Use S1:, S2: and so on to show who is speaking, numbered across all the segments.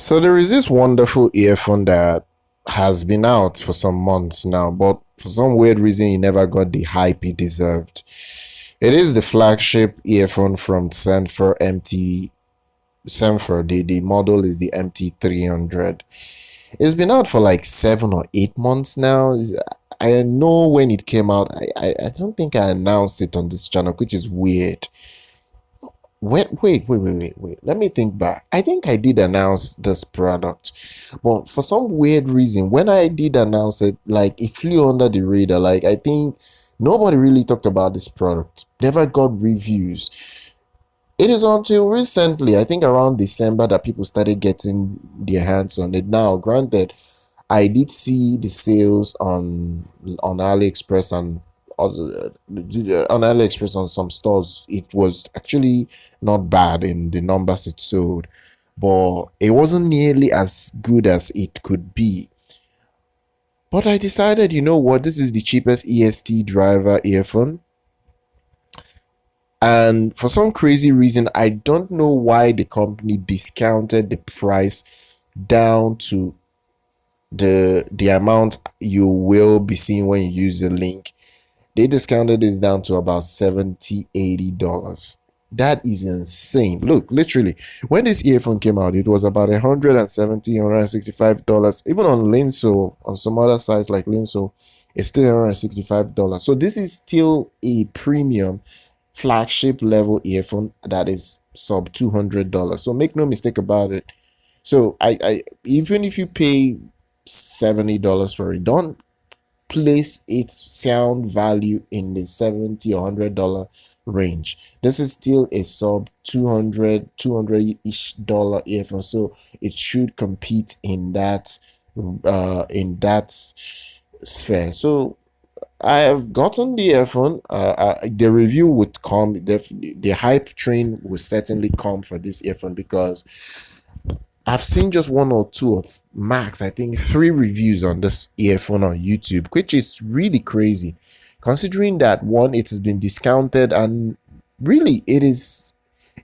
S1: So there is this wonderful earphone that has been out for some months now, but for some weird reason it never got the hype it deserved. It is the flagship earphone from Senfer MT Senfer. The model is the MT300. It's been out for like 7 or 8 months now. I know when it came out. I don't think I announced it on this channel, which is weird. Wait. Let me think back. I think I did announce this product, but for some weird reason, when I did announce it, like it flew under the radar. Like I think nobody really talked about this product. Never got reviews. It is until recently, I think around December, that people started getting their hands on it. Now, granted, I did see the sales on AliExpress and on AliExpress on some stores. It was actually not bad in the numbers it sold, but it wasn't nearly as good as it could be. But I decided, you know what, this is the cheapest EST driver earphone. And for some crazy reason, I don't know why the company discounted the price down to the amount you will be seeing when you use the link. They discounted this down to about $70-80. That is insane. Look, literally, when this earphone came out, it was about $165. Even on Linso, on some other sites like Linso, it's still $165. So this is still a premium flagship level earphone that is sub $200. So make no mistake about it. So I even if you pay $70 for it, don't place its sound value in the $70 or $100 range. This is still a sub 200-ish dollar earphone, so it should compete in that sphere. So I have gotten the earphone. The review would come. The hype train will certainly come for this earphone because I've seen just one or two of max, I think 3 reviews on this earphone on YouTube, which is really crazy considering that one, it has been discounted, and really it is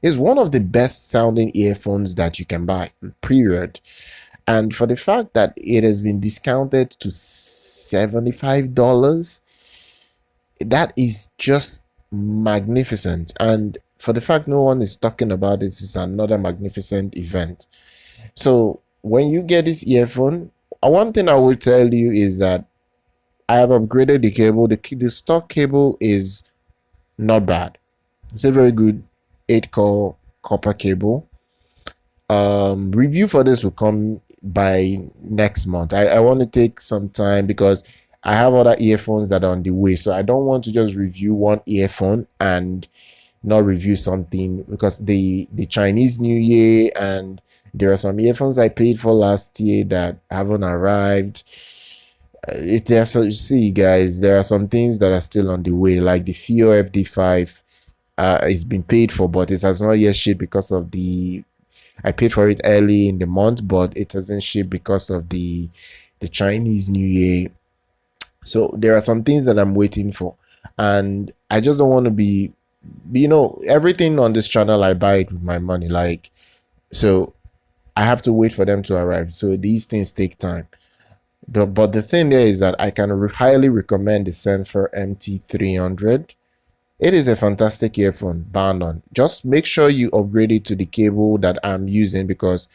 S1: one of the best sounding earphones that you can buy, period. And for the fact that it has been discounted to $75, that is just magnificent. And for the fact no one is talking about this is another magnificent event. So when you get this earphone, one thing I will tell you is that I have upgraded the cable. The stock cable is not bad. It's a very good 8-core copper cable. Review for this will come by next month. I want to take some time because I have other earphones that are on the way. So I don't want to just review one earphone and not review something, because the Chinese New Year, and there are some earphones I paid for last year that haven't arrived. You see, guys, there are some things that are still on the way, like the Fiio FD5. It's been paid for, but it has not yet shipped because of I paid for it early in the month, but it hasn't shipped because of the Chinese New Year. So there are some things that I'm waiting for, and I just don't want to be, everything on this channel I buy it with my money, like, so I have to wait for them to arrive. So these things take time. But the thing there is that I can highly recommend the Senfer MT300. It is a fantastic earphone, bar none. Just make sure you upgrade it to the cable that I'm using, because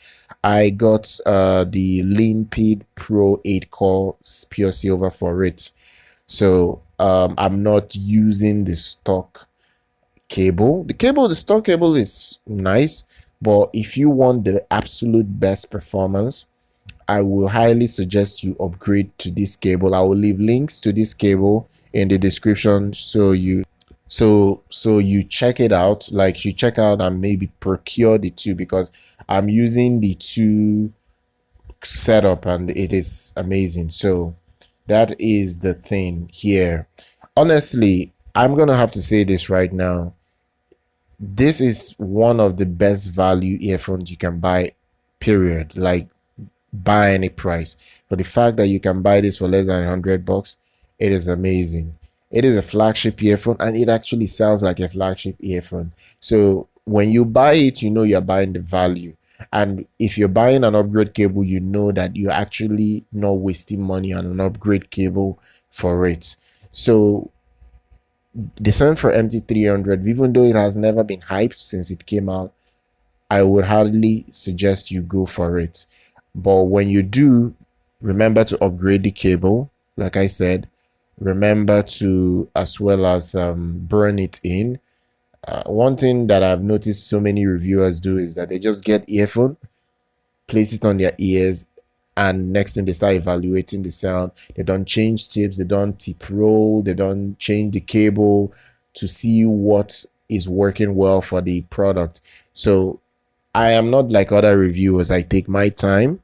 S1: I got the Limpid Pro 8-core pure silver for it. So I'm not using the stock cable. The stock cable is nice, but if you want the absolute best performance, I will highly suggest you upgrade to this cable. I will leave links to this cable in the description, so you check it out. Like, you check out and maybe procure the two, because I'm using the two setup and it is amazing. So that is the thing here. Honestly, I'm gonna have to say this right now. This is one of the best value earphones you can buy, period. Like, buy any price. But the fact that you can buy this for less than $100, it is amazing. It is a flagship earphone, and it actually sounds like a flagship earphone. So when you buy it, you know you're buying the value. And if you're buying an upgrade cable, you know that you're actually not wasting money on an upgrade cable for it. So the Senfer MT300, even though it has never been hyped since it came out, I would hardly suggest you go for it. But when you do, remember to upgrade the cable. Like I said, remember to, as well as burn it in. One thing that I've noticed so many reviewers do is that they just get earphone, place it on their ears, and next thing they start evaluating the sound. They don't change tips, they don't tip roll, they don't change the cable to see what is working well for the product. So I am not like other reviewers. I take my time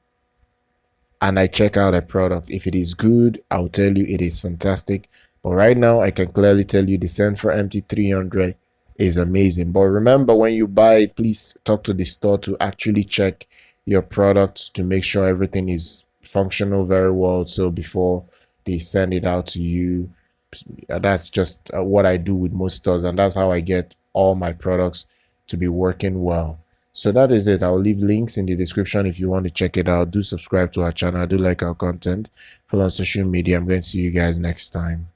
S1: and I check out a product. If it is good, I'll tell you it is fantastic. But right now, I can clearly tell you the Senfer MT300 is amazing. But remember, when you buy it, please talk to the store to actually check your product to make sure everything is functional very well. So before they send it out to you, that's just what I do with most stores, and that's how I get all my products to be working well. So that is it. I'll leave links in the description if you want to check it out. Do subscribe to our channel. Do like our content. Follow on social media. I'm going to see you guys next time.